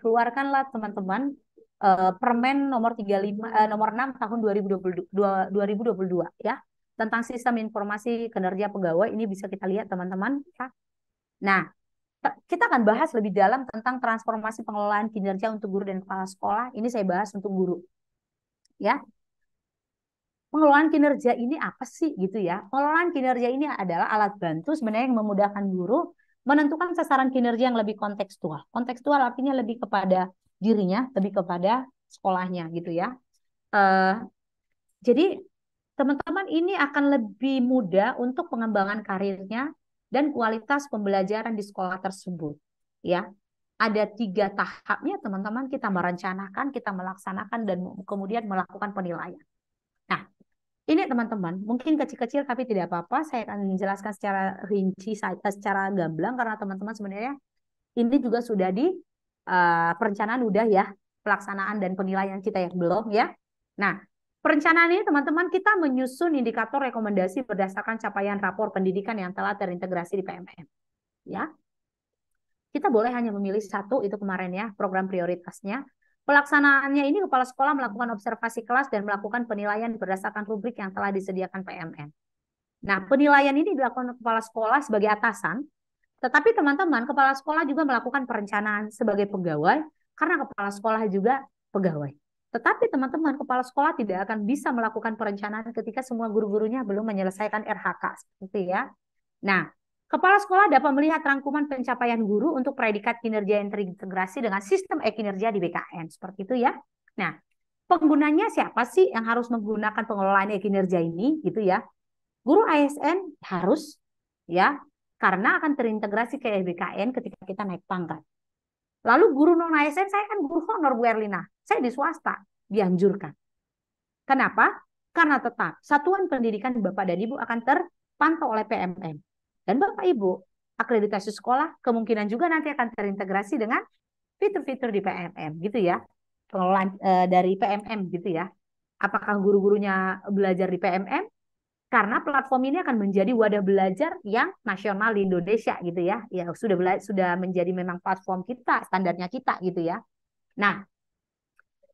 dikeluarkanlah teman-teman Permen nomor 35 nomor 6 tahun 2022 ya, tentang sistem informasi kinerja pegawai. Ini bisa kita lihat teman-teman ya. Nah, kita akan bahas lebih dalam tentang transformasi pengelolaan kinerja untuk guru dan kepala sekolah. Ini saya bahas untuk guru ya. Pengelolaan kinerja ini apa sih gitu ya? Pengelolaan kinerja ini adalah alat bantu sebenarnya yang memudahkan guru menentukan sasaran kinerja yang lebih kontekstual. Kontekstual artinya lebih kepada dirinya, lebih kepada sekolahnya gitu ya. Eh, jadi teman-teman ini akan lebih mudah untuk pengembangan karirnya dan kualitas pembelajaran di sekolah tersebut. Ya, ada 3 tahapnya teman-teman. Kita merencanakan, kita melaksanakan, dan kemudian melakukan penilaian. Nah, ini teman-teman, mungkin kecil-kecil tapi tidak apa-apa. Saya akan menjelaskan secara rinci, secara gamblang karena teman-teman sebenarnya ini juga sudah di perencanaan udah ya, pelaksanaan dan penilaian kita yang belum ya. Nah, perencanaan ini teman-teman kita menyusun indikator rekomendasi berdasarkan capaian rapor pendidikan yang telah terintegrasi di PMM. Ya, kita boleh hanya memilih satu, itu kemarin ya, program prioritasnya. Pelaksanaannya ini kepala sekolah melakukan observasi kelas dan melakukan penilaian berdasarkan rubrik yang telah disediakan PMM. Nah, penilaian ini dilakukan kepala sekolah sebagai atasan, tetapi teman-teman, kepala sekolah juga melakukan perencanaan sebagai pegawai, karena kepala sekolah juga pegawai. Tetapi teman-teman, kepala sekolah tidak akan bisa melakukan perencanaan ketika semua guru-gurunya belum menyelesaikan RHK, seperti ya. Nah, kepala sekolah dapat melihat rangkuman pencapaian guru untuk predikat kinerja yang terintegrasi dengan sistem e-kinerja di BKN. Seperti itu ya. Nah, penggunanya siapa sih yang harus menggunakan pengelolaan e-kinerja ini gitu ya? Guru ASN harus ya, karena akan terintegrasi ke BKN ketika kita naik pangkat. Lalu guru non ASN, saya kan guru honor Bu Erlina. Saya di swasta, dianjurkan. Kenapa? Karena tetap satuan pendidikan Bapak dan Ibu akan terpantau oleh PMM. Dan Bapak Ibu, akreditasi sekolah kemungkinan juga nanti akan terintegrasi dengan fitur-fitur di PMM gitu ya. Pengelolaan dari PMM gitu ya. Apakah guru-gurunya belajar di PMM? Karena platform ini akan menjadi wadah belajar yang nasional di Indonesia gitu ya. Ya sudah menjadi memang platform kita, standarnya kita gitu ya. Nah,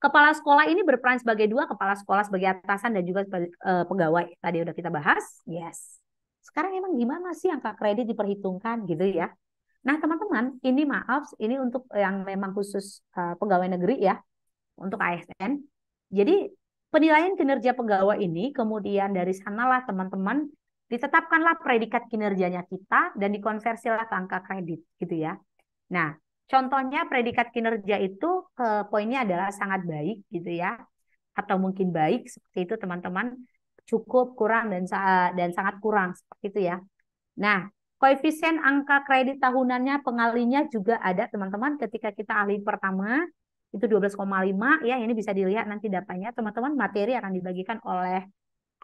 kepala sekolah ini berperan sebagai dua, kepala sekolah sebagai atasan dan juga sebagai pegawai. Tadi udah kita bahas. Yes. Sekarang emang gimana sih angka kredit diperhitungkan gitu ya? Nah, teman-teman, ini maaf, ini untuk yang memang khusus pegawai negeri ya, untuk ASN. Jadi, penilaian kinerja pegawai ini, kemudian dari sanalah teman-teman ditetapkanlah predikat kinerjanya kita dan dikonversilah ke angka kredit gitu ya. Nah, contohnya predikat kinerja itu poinnya adalah sangat baik gitu ya, atau mungkin baik seperti itu teman-teman, cukup, kurang, dan sangat kurang seperti itu ya. Nah, koefisien angka kredit tahunannya pengalinya juga ada teman-teman. Ketika kita ahli pertama itu 12,5 ya, ini bisa dilihat nanti datanya teman-teman. Materi akan dibagikan oleh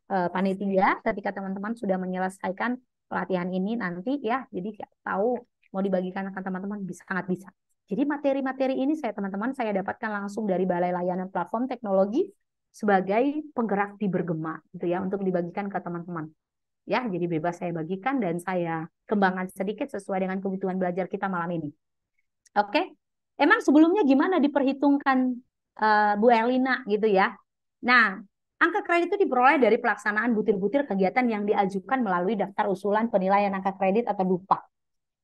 panitia ketika teman-teman sudah menyelesaikan pelatihan ini nanti ya. Jadi tahu mau dibagikan ke teman-teman bisa, sangat bisa. Jadi materi-materi ini teman-teman saya dapatkan langsung dari Balai Layanan Platform Teknologi sebagai penggerak di Bergema gitu ya, untuk dibagikan ke teman-teman. Ya, jadi bebas saya bagikan dan saya kembangkan sedikit sesuai dengan kebutuhan belajar kita malam ini. Oke, emang sebelumnya gimana diperhitungkan Bu Erlina gitu ya? Nah, angka kredit itu diperoleh dari pelaksanaan butir-butir kegiatan yang diajukan melalui daftar usulan penilaian angka kredit atau DUPA.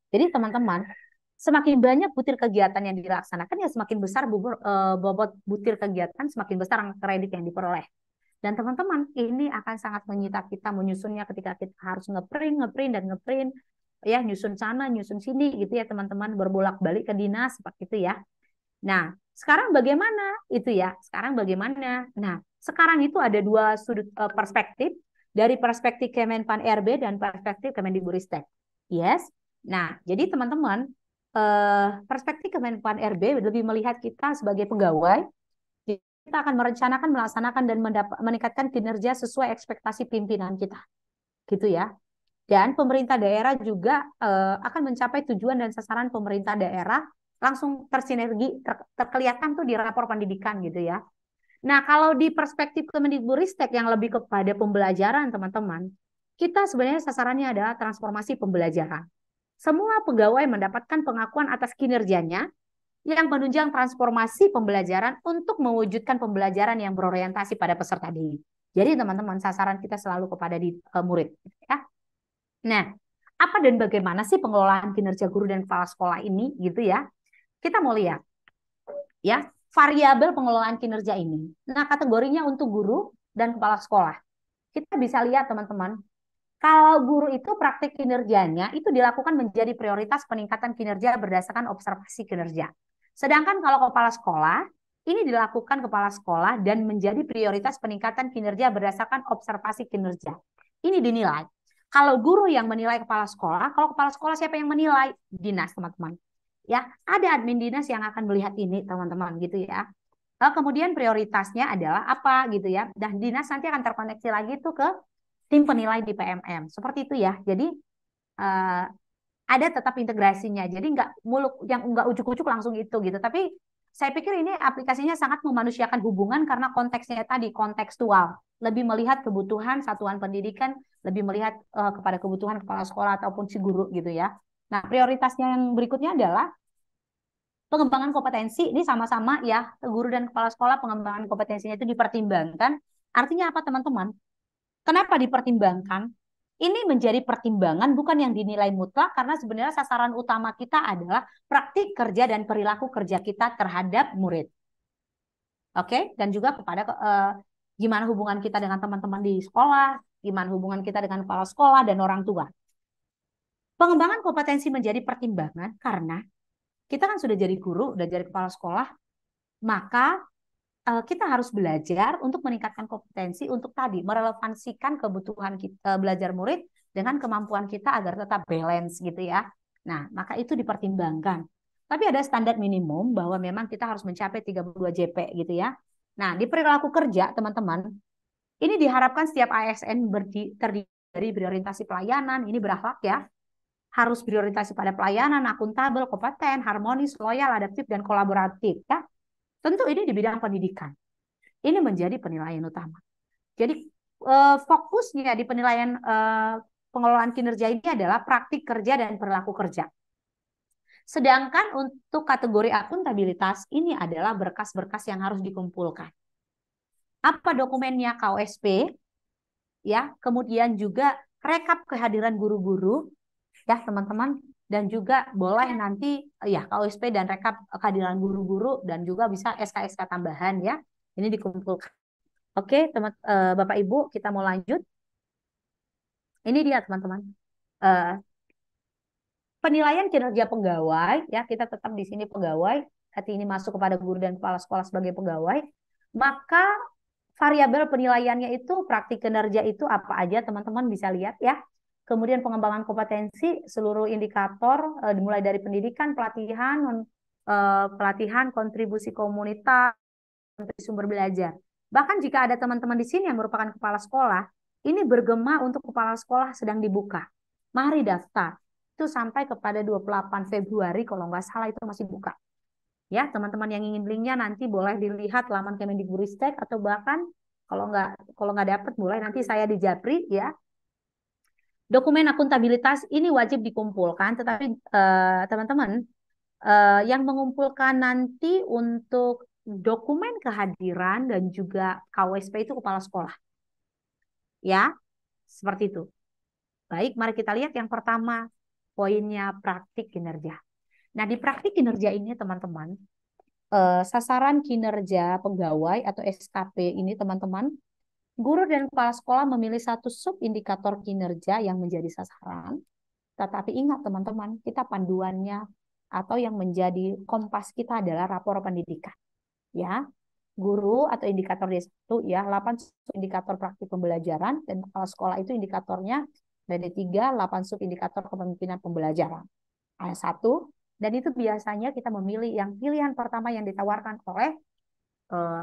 Jadi teman-teman, semakin banyak butir kegiatan yang dilaksanakan, ya semakin besar bobot butir kegiatan, semakin besar angka kredit yang diperoleh. Dan teman-teman, ini akan sangat menyita kita menyusunnya ketika kita harus ngeprint, ya nyusun sana, nyusun sini gitu ya teman-teman, berbolak-balik ke dinas seperti itu ya. Nah, sekarang bagaimana itu ya? Sekarang bagaimana? Nah, sekarang itu ada dua sudut perspektif, dari perspektif Kemenpan RB dan perspektif Kemendikbudristek. Yes. Nah, jadi teman-teman, perspektif Kemenpan RB lebih melihat kita sebagai pegawai. Kita akan merencanakan, melaksanakan, dan meningkatkan kinerja sesuai ekspektasi pimpinan kita. Gitu ya. Dan pemerintah daerah juga akan mencapai tujuan dan sasaran pemerintah daerah langsung tersinergi, terkelihatan tuh di rapor pendidikan gitu ya. Nah, kalau di perspektif Kemendikbudristek yang lebih kepada pembelajaran, teman-teman, kita sebenarnya sasarannya adalah transformasi pembelajaran. Semua pegawai mendapatkan pengakuan atas kinerjanya yang menunjang transformasi pembelajaran untuk mewujudkan pembelajaran yang berorientasi pada peserta didik. Jadi teman-teman, sasaran kita selalu kepada murid, ya. Nah, apa dan bagaimana sih pengelolaan kinerja guru dan kepala sekolah ini, gitu ya? Kita mau lihat, ya, variabel pengelolaan kinerja ini. Nah, kategorinya untuk guru dan kepala sekolah. Kita bisa lihat teman-teman, kalau guru itu praktik kinerjanya itu dilakukan menjadi prioritas peningkatan kinerja berdasarkan observasi kinerja. Sedangkan kalau kepala sekolah, ini dilakukan kepala sekolah dan menjadi prioritas peningkatan kinerja berdasarkan observasi kinerja. Ini dinilai. Kalau guru yang menilai kepala sekolah, kalau kepala sekolah siapa yang menilai? Dinas, teman-teman. Ya, ada admin dinas yang akan melihat ini, teman-teman, gitu ya. Kemudian prioritasnya adalah apa gitu ya. Dan dinas nanti akan terkoneksi lagi tuh ke tim penilai di PMM. Seperti itu ya. Jadi uh, ada tetap integrasinya. Jadi nggak muluk yang nggak ujuk-ujuk langsung itu gitu. Tapi saya pikir ini aplikasinya sangat memanusiakan hubungan karena konteksnya tadi kontekstual. Lebih melihat kebutuhan satuan pendidikan, lebih melihat kepada kebutuhan kepala sekolah ataupun si guru gitu ya. Nah, prioritasnya yang berikutnya adalah pengembangan kompetensi. Ini sama-sama ya, guru dan kepala sekolah pengembangan kompetensinya itu dipertimbangkan. Artinya apa teman-teman? Kenapa dipertimbangkan? Ini menjadi pertimbangan bukan yang dinilai mutlak karena sebenarnya sasaran utama kita adalah praktik kerja dan perilaku kerja kita terhadap murid. Oke, dan juga kepada gimana hubungan kita dengan teman-teman di sekolah, gimana hubungan kita dengan kepala sekolah dan orang tua. Pengembangan kompetensi menjadi pertimbangan karena kita kan sudah jadi guru, udah jadi kepala sekolah, maka kita harus belajar untuk meningkatkan kompetensi untuk tadi merelevansikan kebutuhan kita, belajar murid dengan kemampuan kita agar tetap balance gitu ya. Nah, maka itu dipertimbangkan. Tapi ada standar minimum bahwa memang kita harus mencapai 32 JP gitu ya. Nah, di perilaku kerja teman-teman, ini diharapkan setiap ASN terdiri dari berorientasi pelayanan, ini berakhlak ya. Harus berorientasi pada pelayanan, akuntabel, kompeten, harmonis, loyal, adaptif, dan kolaboratif ya. Tentu ini di bidang pendidikan. Ini menjadi penilaian utama. Jadi fokusnya di penilaian pengelolaan kinerja ini adalah praktik kerja dan perilaku kerja. Sedangkan untuk kategori akuntabilitas ini adalah berkas-berkas yang harus dikumpulkan. Apa dokumennya KOSP? Ya, kemudian juga rekap kehadiran guru-guru ya teman-teman, dan juga boleh nanti ya KOSP dan rekap kehadiran guru-guru dan juga bisa SK-SK tambahan ya. Ini dikumpulkan. Oke, Bapak Ibu, kita mau lanjut. Ini dia teman-teman. Penilaian kinerja pegawai ya, kita tetap di sini pegawai. Hati ini masuk kepada guru dan kepala sekolah sebagai pegawai. Maka variabel penilaiannya itu praktik kinerja itu apa aja teman-teman bisa lihat ya. Kemudian pengembangan kompetensi seluruh indikator dimulai dari pendidikan, pelatihan, kontribusi komunitas, sumber belajar. Bahkan jika ada teman-teman di sini yang merupakan kepala sekolah, ini bergema untuk kepala sekolah sedang dibuka. Mari daftar. Itu sampai kepada 28 Februari kalau nggak salah itu masih buka. Ya, teman-teman yang ingin linknya nanti boleh dilihat laman Kemendikbudristek atau bahkan kalau nggak dapat boleh nanti saya di Japri ya. Dokumen akuntabilitas ini wajib dikumpulkan, tetapi teman-teman yang mengumpulkan nanti untuk dokumen kehadiran dan juga KWSP itu kepala sekolah. Ya, seperti itu. Baik, mari kita lihat yang pertama, poinnya praktik kinerja. Nah, di praktik kinerja ini teman-teman, sasaran kinerja pegawai atau SKP ini teman-teman, guru dan kepala sekolah memilih satu sub indikator kinerja yang menjadi sasaran. Tetapi ingat teman-teman, kita panduannya atau yang menjadi kompas kita adalah rapor pendidikan. Ya, guru atau indikator D1 ya, 8 indikator praktik pembelajaran dan kepala sekolah itu indikatornya dari 3, 8 sub indikator kepemimpinan pembelajaran. Ada 1 dan itu biasanya kita memilih yang pilihan pertama yang ditawarkan oleh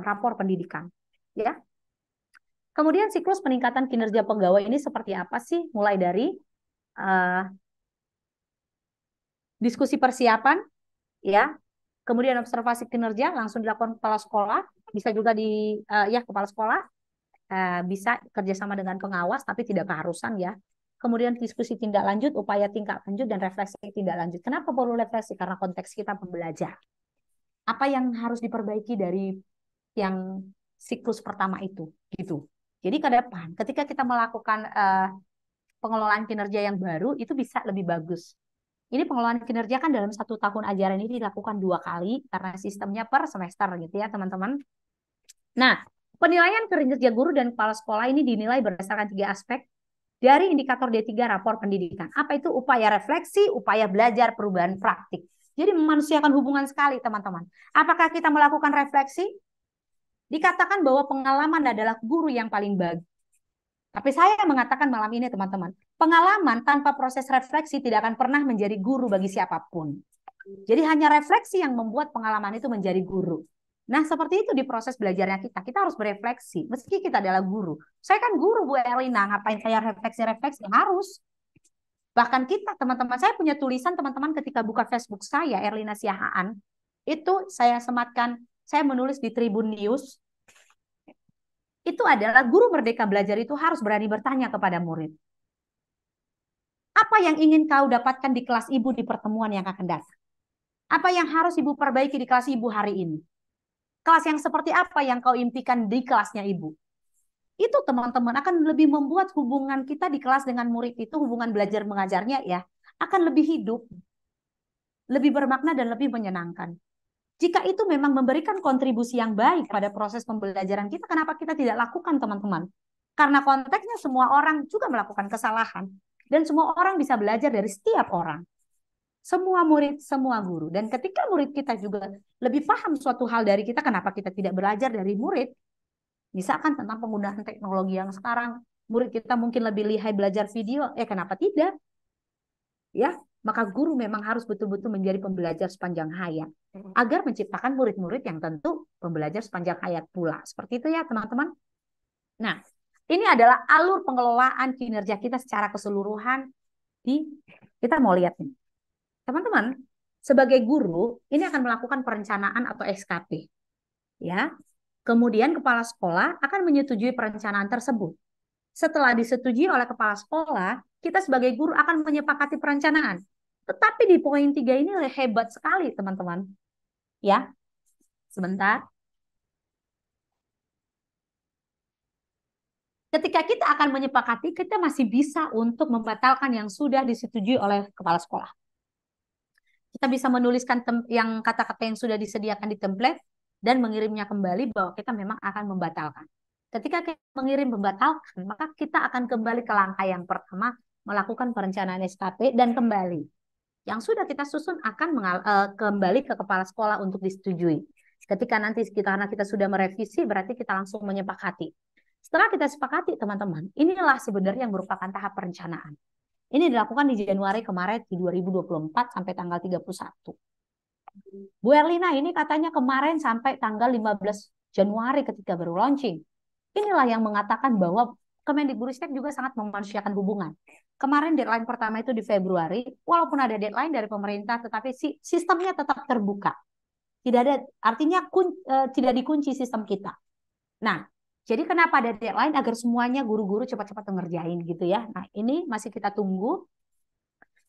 rapor pendidikan. Ya. Kemudian siklus peningkatan kinerja pegawai ini seperti apa sih? Mulai dari diskusi persiapan, ya, kemudian observasi kinerja langsung dilakukan kepala sekolah, bisa juga ya kepala sekolah, bisa kerjasama dengan pengawas, tapi tidak keharusan ya. Kemudian diskusi tindak lanjut, upaya tingkat lanjut, dan refleksi tindak lanjut. Kenapa perlu refleksi? Karena konteks kita pembelajar. Apa yang harus diperbaiki dari yang siklus pertama itu, gitu. Jadi ke depan, ketika kita melakukan pengelolaan kinerja yang baru, itu bisa lebih bagus. Ini pengelolaan kinerja kan dalam 1 tahun ajaran ini dilakukan 2 kali karena sistemnya per semester gitu ya teman-teman. Nah, penilaian kinerja guru dan kepala sekolah ini dinilai berdasarkan 3 aspek dari indikator D3 rapor pendidikan. Apa itu? Upaya refleksi, upaya belajar, perubahan praktik. Jadi memanusiakan hubungan sekali teman-teman. Apakah kita melakukan refleksi? Dikatakan bahwa pengalaman adalah guru yang paling baik. Tapi saya mengatakan malam ini teman-teman, pengalaman tanpa proses refleksi tidak akan pernah menjadi guru bagi siapapun. Jadi hanya refleksi yang membuat pengalaman itu menjadi guru. Nah, seperti itu di proses belajarnya kita. Kita harus berefleksi, meski kita adalah guru. Saya kan guru, Bu Erlina. Ngapain saya refleksi-refleksi? Harus. Bahkan kita, teman-teman, saya punya tulisan, teman-teman, ketika buka Facebook saya, Erlina Siahaan, itu saya sematkan, saya menulis di Tribun News, itu adalah guru merdeka belajar itu harus berani bertanya kepada murid. Apa yang ingin kau dapatkan di kelas ibu di pertemuan yang akan datang? Apa yang harus ibu perbaiki di kelas ibu hari ini? Kelas yang seperti apa yang kau impikan di kelasnya ibu? Itu teman-teman akan lebih membuat hubungan kita di kelas dengan murid itu, hubungan belajar mengajarnya ya, akan lebih hidup, lebih bermakna dan lebih menyenangkan. Jika itu memang memberikan kontribusi yang baik pada proses pembelajaran kita, kenapa kita tidak lakukan teman-teman? Karena konteksnya semua orang juga melakukan kesalahan. Dan semua orang bisa belajar dari setiap orang. Semua murid, semua guru. Dan ketika murid kita juga lebih paham suatu hal dari kita, kenapa kita tidak belajar dari murid? Misalkan tentang penggunaan teknologi yang sekarang, murid kita mungkin lebih lihai belajar video, kenapa tidak? Ya, maka guru memang harus betul-betul menjadi pembelajar sepanjang hayat agar menciptakan murid-murid yang tentu pembelajar sepanjang hayat pula. Seperti itu ya, teman-teman. Nah, ini adalah alur pengelolaan kinerja kita secara keseluruhan kita mau lihat nih. Teman-teman, sebagai guru ini akan melakukan perencanaan atau SKP. Ya. Kemudian kepala sekolah akan menyetujui perencanaan tersebut. Setelah disetujui oleh kepala sekolah, kita sebagai guru akan menyepakati perencanaan. Tetapi di poin 3 ini hebat sekali, teman-teman. Ya, sebentar. Ketika kita akan menyepakati, kita masih bisa untuk membatalkan yang sudah disetujui oleh kepala sekolah. Kita bisa menuliskan yang kata-kata yang sudah disediakan di template dan mengirimnya kembali bahwa kita memang akan membatalkan. Ketika kita mengirim membatalkan, maka kita akan kembali ke langkah yang pertama, melakukan perencanaan SKP dan kembali. Yang sudah kita susun akan kembali ke kepala sekolah untuk disetujui. Ketika nanti karena kita sudah merevisi, berarti kita langsung menyepakati. Setelah kita sepakati, teman-teman, inilah sebenarnya yang merupakan tahap perencanaan. Ini dilakukan di Januari kemarin di 2024 sampai tanggal 31. Bu Erlina ini katanya kemarin sampai tanggal 15 Januari ketika baru launching. Inilah yang mengatakan bahwa Kemendikbudristek juga sangat memanusiakan hubungan. Kemarin deadline pertama itu di Februari, walaupun ada deadline dari pemerintah, tetapi sistemnya tetap terbuka. Tidak ada, artinya tidak dikunci sistem kita. Nah, jadi kenapa ada deadline? Agar semuanya guru-guru cepat-cepat ngerjain gitu ya. Nah, ini masih kita tunggu.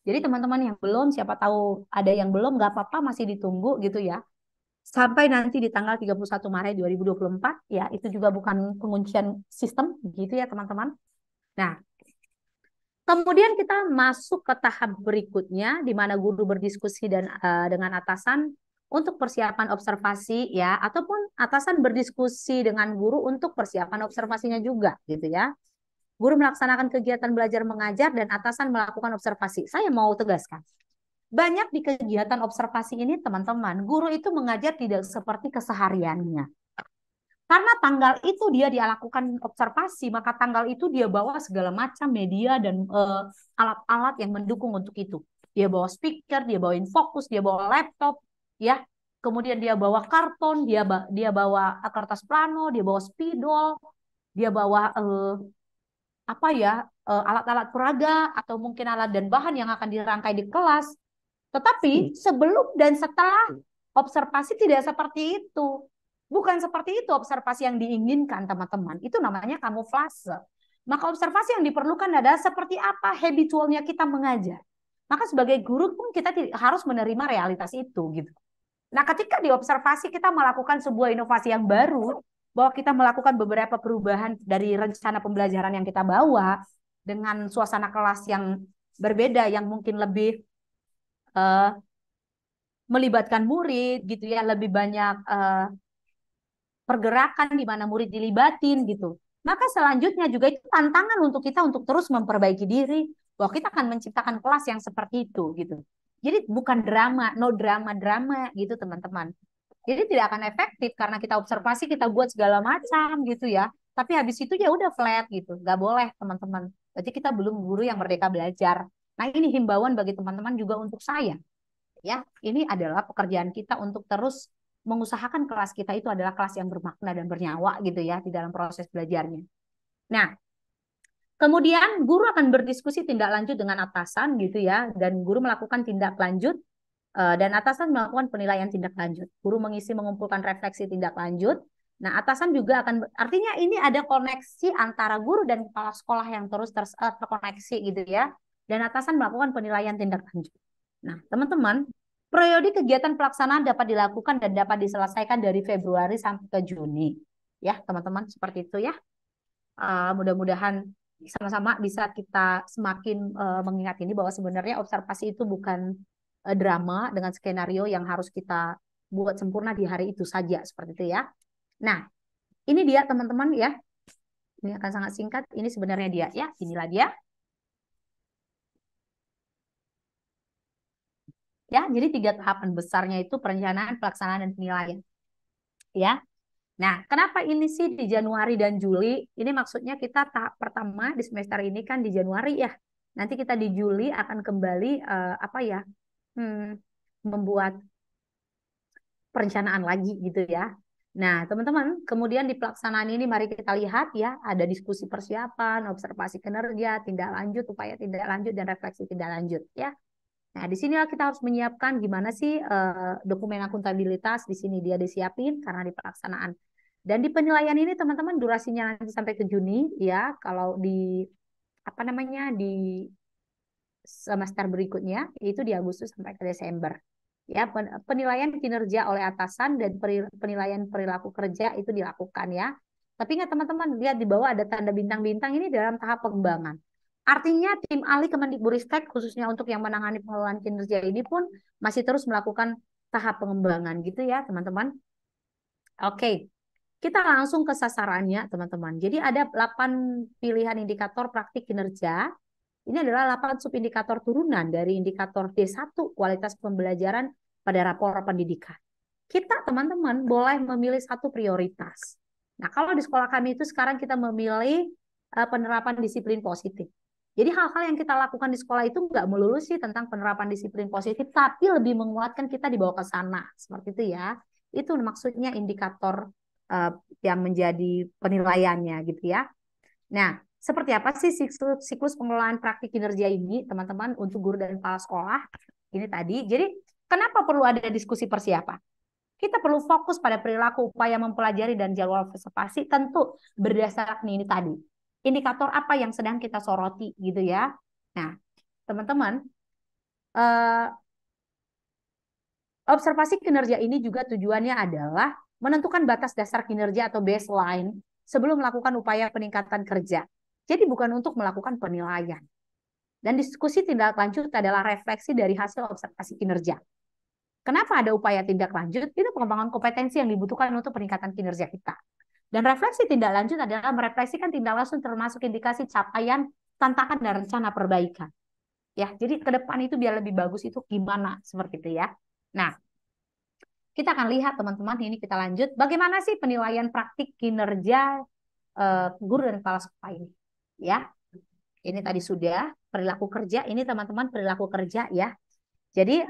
Jadi teman-teman yang belum, siapa tahu ada yang belum, nggak apa-apa, masih ditunggu gitu ya. Sampai nanti di tanggal 31 Maret 2024, ya itu juga bukan penguncian sistem gitu ya teman-teman. Nah, kemudian kita masuk ke tahap berikutnya, di mana guru berdiskusi dengan atasan untuk persiapan observasi ya, ataupun atasan berdiskusi dengan guru untuk persiapan observasinya juga gitu ya. Guru melaksanakan kegiatan belajar mengajar dan atasan melakukan observasi. Saya mau tegaskan, banyak di kegiatan observasi ini teman-teman, guru itu mengajar tidak seperti kesehariannya. Karena tanggal itu dia lakukan observasi, maka tanggal itu dia bawa segala macam media dan alat-alat yang mendukung untuk itu. Dia bawa speaker, dia bawain fokus, dia bawa laptop, ya. Kemudian dia bawa karton, dia bawa kertas plano, dia bawa spidol, dia bawa alat-alat peraga atau mungkin alat dan bahan yang akan dirangkai di kelas. Tetapi sebelum dan setelah observasi tidak seperti itu. Bukan seperti itu observasi yang diinginkan teman-teman. Itu namanya kamuflase. Maka observasi yang diperlukan adalah seperti apa habitualnya kita mengajar. Maka sebagai guru pun kita harus menerima realitas itu gitu. Nah, ketika diobservasi kita melakukan sebuah inovasi yang baru, bahwa kita melakukan beberapa perubahan dari rencana pembelajaran yang kita bawa dengan suasana kelas yang berbeda, yang mungkin lebih uh, melibatkan murid gitu ya, lebih banyak pergerakan di mana murid dilibatin gitu. Maka selanjutnya juga itu tantangan untuk kita untuk terus memperbaiki diri, bahwa kita akan menciptakan kelas yang seperti itu gitu. Jadi bukan drama, no drama-drama gitu teman-teman. Jadi tidak akan efektif karena kita observasi, kita buat segala macam gitu ya. Tapi habis itu ya udah flat gitu. Nggak boleh teman-teman. Berarti kita belum guru yang merdeka belajar. Nah ini himbauan bagi teman-teman juga untuk saya. Ya, ini adalah pekerjaan kita untuk terus mengusahakan kelas kita itu adalah kelas yang bermakna dan bernyawa gitu ya di dalam proses belajarnya. Nah, kemudian guru akan berdiskusi tindak lanjut dengan atasan gitu ya, dan guru melakukan tindak lanjut dan atasan melakukan penilaian tindak lanjut. Guru mengisi mengumpulkan refleksi tindak lanjut. Nah, atasan juga akan artinya ini ada koneksi antara guru dan kepala sekolah yang terus terkoneksi gitu ya. Dan atasan melakukan penilaian tindak lanjut. Nah, teman-teman, periode kegiatan pelaksanaan dapat dilakukan dan dapat diselesaikan dari Februari sampai ke Juni. Ya, teman-teman, seperti itu ya. Mudah-mudahan sama-sama bisa kita semakin mengingat ini bahwa sebenarnya observasi itu bukan drama dengan skenario yang harus kita buat sempurna di hari itu saja seperti itu ya. Nah, ini dia teman-teman ya. Ini akan sangat singkat. Ini sebenarnya dia ya. Inilah dia. Ya, jadi 3 tahapan besarnya itu perencanaan, pelaksanaan, dan penilaian. Ya. Nah, kenapa ini sih di Januari dan Juli? Ini maksudnya kita tahap pertama di semester ini kan di Januari ya. Nanti kita di Juli akan kembali apa ya? Membuat perencanaan lagi gitu ya. Nah, teman-teman, kemudian di pelaksanaan ini mari kita lihat ya, ada diskusi persiapan, observasi kinerja, tindak lanjut, upaya tindak lanjut, dan refleksi tindak lanjut ya. Nah, di sinilah kita harus menyiapkan gimana sih dokumen akuntabilitas di sini dia disiapin karena di pelaksanaan. Dan di penilaian ini teman-teman durasinya nanti sampai ke Juni ya. Kalau di apa namanya di semester berikutnya itu di Agustus sampai ke Desember. Ya, penilaian kinerja oleh atasan dan penilaian perilaku kerja itu dilakukan ya. Tapi ingat teman-teman, lihat di bawah ada tanda bintang-bintang ini dalam tahap pengembangan. Artinya tim ahli Kemendikbudristek khususnya untuk yang menangani pengelolaan kinerja ini pun masih terus melakukan tahap pengembangan gitu ya teman-teman. Oke, kita langsung ke sasarannya teman-teman. Jadi ada 8 pilihan indikator praktik kinerja. Ini adalah 8 subindikator turunan dari indikator D1 kualitas pembelajaran pada rapor pendidikan. Kita teman-teman boleh memilih satu prioritas. Nah, kalau di sekolah kami itu sekarang kita memilih penerapan disiplin positif. Jadi hal-hal yang kita lakukan di sekolah itu nggak melulu sih tentang penerapan disiplin positif, tapi lebih menguatkan kita dibawa ke sana. Seperti itu ya. Itu maksudnya indikator uh, yang menjadi penilaiannya gitu ya. Nah, seperti apa sih siklus pengelolaan praktik kinerja ini, teman-teman, untuk guru dan kepala sekolah? Ini tadi. Jadi, kenapa perlu ada diskusi persiapan? Kita perlu fokus pada perilaku, upaya mempelajari, dan jadwal observasi, tentu berdasarkan ini tadi. Indikator apa yang sedang kita soroti, gitu ya. Nah, teman-teman, eh, observasi kinerja ini juga tujuannya adalah menentukan batas dasar kinerja atau baseline sebelum melakukan upaya peningkatan kerja. Jadi bukan untuk melakukan penilaian. Dan diskusi tindak lanjut adalah refleksi dari hasil observasi kinerja. Kenapa ada upaya tindak lanjut? Itu pengembangan kompetensi yang dibutuhkan untuk peningkatan kinerja kita. Dan refleksi tindak lanjut adalah merefleksikan tindak langsung termasuk indikasi capaian, tantangan, dan rencana perbaikan. Ya, jadi ke depan itu biar lebih bagus itu gimana seperti itu ya. Nah, kita akan lihat teman-teman ini kita lanjut. Bagaimana sih penilaian praktik kinerja guru dan kepala sekolah ini? Ya, ini tadi sudah perilaku kerja. Ini teman-teman perilaku kerja ya. Jadi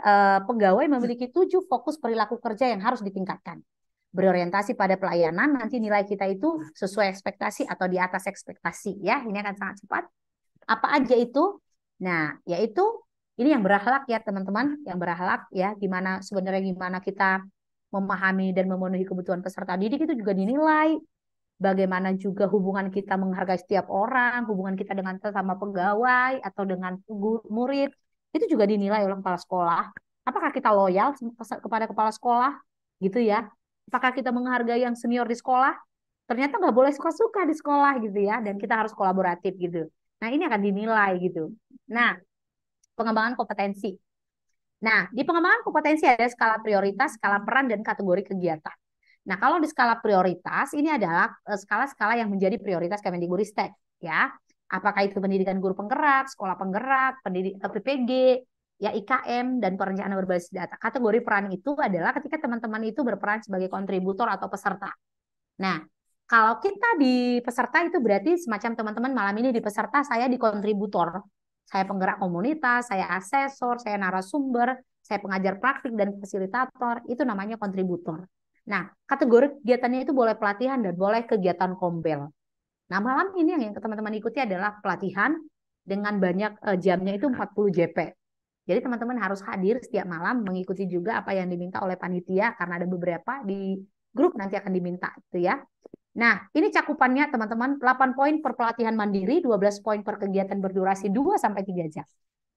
pegawai memiliki 7 fokus perilaku kerja yang harus ditingkatkan. Berorientasi pada pelayanan, nanti nilai kita itu sesuai ekspektasi atau di atas ekspektasi ya. Ini akan sangat cepat. Apa aja itu? Nah, yaitu ini yang berakhlak ya teman-teman, yang berakhlak ya. Gimana kita memahami dan memenuhi kebutuhan peserta didik itu juga dinilai. Bagaimana juga hubungan kita menghargai setiap orang, hubungan kita dengan sesama pegawai atau dengan murid, itu juga dinilai oleh kepala sekolah. Apakah kita loyal kepada kepala sekolah gitu ya? Apakah kita menghargai yang senior di sekolah? Ternyata nggak boleh suka-suka di sekolah gitu ya, dan kita harus kolaboratif gitu. Nah, ini akan dinilai gitu. Nah, pengembangan kompetensi. Nah, di pengembangan kompetensi ada skala prioritas, skala peran, dan kategori kegiatan. Nah, kalau di skala prioritas, ini adalah skala-skala yang menjadi prioritas Kemendikbudristek, ya. Apakah itu pendidikan guru penggerak, sekolah penggerak, PPG, ya IKM, dan perencanaan berbasis data. Kategori peran itu adalah ketika teman-teman itu berperan sebagai kontributor atau peserta. Nah, kalau kita di peserta itu berarti semacam teman-teman malam ini di peserta, saya di kontributor. Saya penggerak komunitas, saya asesor, saya narasumber, saya pengajar praktik dan fasilitator, itu namanya kontributor. Nah, kategori kegiatannya itu boleh pelatihan dan boleh kegiatan kombel. Nah, malam ini yang teman-teman ikuti adalah pelatihan dengan banyak jamnya itu 40 JP. Jadi teman-teman harus hadir setiap malam mengikuti juga apa yang diminta oleh panitia karena ada beberapa di grup nanti akan diminta itu ya. Nah, ini cakupannya teman-teman 8 poin per pelatihan mandiri, 12 poin per kegiatan berdurasi 2 sampai 3 jam.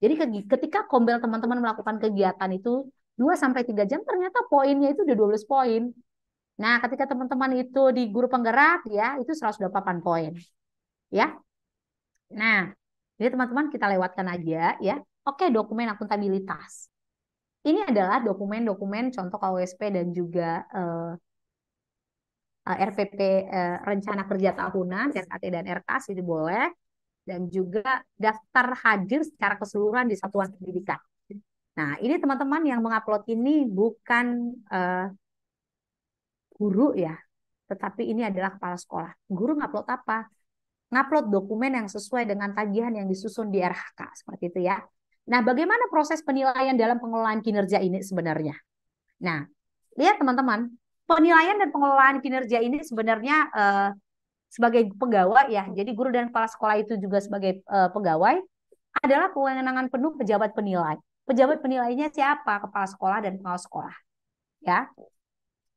Jadi ketika kombel teman-teman melakukan kegiatan itu 2 sampai 3 jam ternyata poinnya itu udah 12 poin. Nah, ketika teman-teman itu di guru penggerak ya, itu 108 poin. Ya. Nah, jadi teman-teman kita lewatkan aja ya. Oke, dokumen akuntabilitas. Ini adalah dokumen-dokumen contoh KWSP dan juga RPP, rencana kerja tahunan, RKT dan RKAS itu boleh, dan juga daftar hadir secara keseluruhan di satuan pendidikan. Nah, ini teman-teman yang mengupload ini bukan guru ya, tetapi ini adalah kepala sekolah. Guru ngupload apa? Ngupload dokumen yang sesuai dengan tagihan yang disusun di RHK, seperti itu ya. Nah, bagaimana proses penilaian dalam pengelolaan kinerja ini sebenarnya? Nah, lihat teman-teman, penilaian dan pengelolaan kinerja ini sebenarnya sebagai pegawai ya, jadi guru dan kepala sekolah itu juga sebagai pegawai, adalah kewenangan penuh pejabat penilai. Pejabat penilainya siapa? Kepala sekolah dan pengawas sekolah. Ya.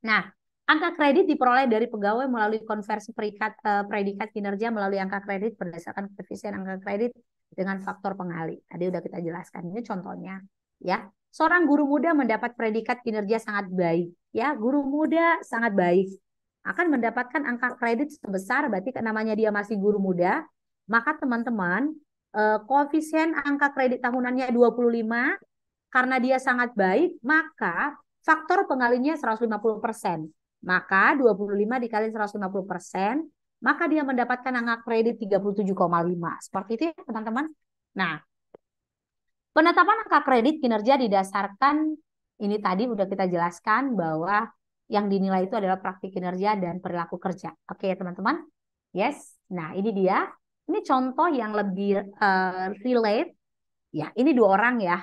Nah, angka kredit diperoleh dari pegawai melalui konversi predikat kinerja melalui angka kredit berdasarkan koefisien angka kredit dengan faktor pengali. Tadi udah kita jelaskan. Ini contohnya. Ya, seorang guru muda mendapat predikat kinerja sangat baik. Ya, guru muda sangat baik akan mendapatkan angka kredit sebesar, berarti namanya dia masih guru muda, maka teman-teman koefisien angka kredit tahunannya 25, karena dia sangat baik, maka faktor pengalinya 150%. Maka 25 dikali 150%, maka dia mendapatkan angka kredit 37,5. Seperti itu ya teman-teman. Nah, penetapan angka kredit kinerja didasarkan, ini tadi udah kita jelaskan bahwa yang dinilai itu adalah praktik kinerja dan perilaku kerja. Oke, teman-teman? Yes. Nah, ini dia. Ini contoh yang lebih relate. Ya, ini 2 orang ya.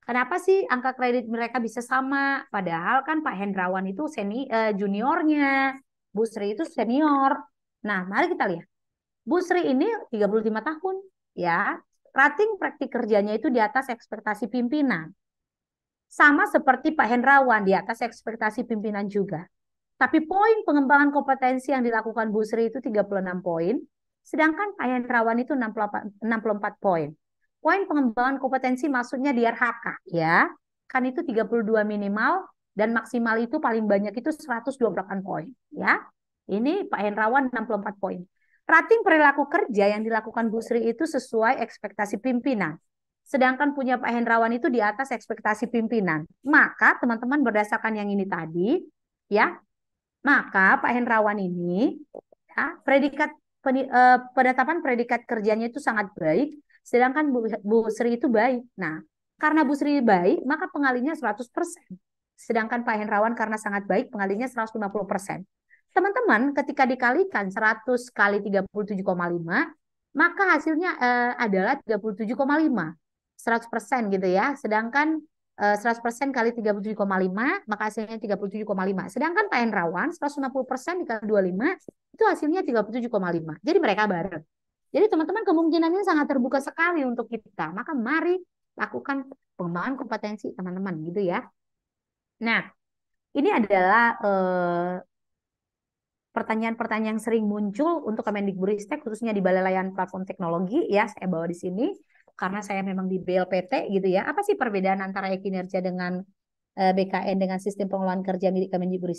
Kenapa sih angka kredit mereka bisa sama? Padahal kan Pak Hendrawan itu juniornya. Bu Sri itu senior. Nah, mari kita lihat. Bu Sri ini 35 tahun. Ya, rating praktik kerjanya itu di atas ekspektasi pimpinan. Sama seperti Pak Hendrawan, di atas ekspektasi pimpinan juga. Tapi poin pengembangan kompetensi yang dilakukan Bu Sri itu 36 poin, sedangkan Pak Hendrawan itu 64 poin. Poin pengembangan kompetensi maksudnya di RHK, ya. Kan itu 32 minimal, dan maksimal itu paling banyak itu 128 poin, ya. Ini Pak Hendrawan 64 poin. Rating perilaku kerja yang dilakukan Bu Sri itu sesuai ekspektasi pimpinan. Sedangkan punya Pak Hendrawan itu di atas ekspektasi pimpinan. Maka teman-teman berdasarkan yang ini tadi, ya, maka Pak Hendrawan ini ya, penetapan predikat kerjanya itu sangat baik, sedangkan Bu Sri itu baik. Nah, karena Bu Sri baik, maka pengalinya 100%. Sedangkan Pak Hendrawan karena sangat baik, pengalinya 150%. Teman-teman, ketika dikalikan 100 kali 37,5, maka hasilnya adalah 37,5. 100% gitu ya. Sedangkan 100% kali 37,5, maka hasilnya 37,5. Sedangkan Pak Hendrawan 150% dikali 25, itu hasilnya 37,5. Jadi mereka bareng. Jadi teman-teman kemungkinannya sangat terbuka sekali untuk kita. Maka mari lakukan pengembangan kompetensi teman-teman gitu ya. Nah, ini adalah pertanyaan-pertanyaan yang sering muncul untuk Kemendikbudristek khususnya di Balai Layanan Platform Teknologi ya, saya bawa di sini. karena saya memang di BLPT gitu ya. Apa sih perbedaan antara kinerja dengan BKN dengan sistem pengelolaan kerja milik Kemendikbud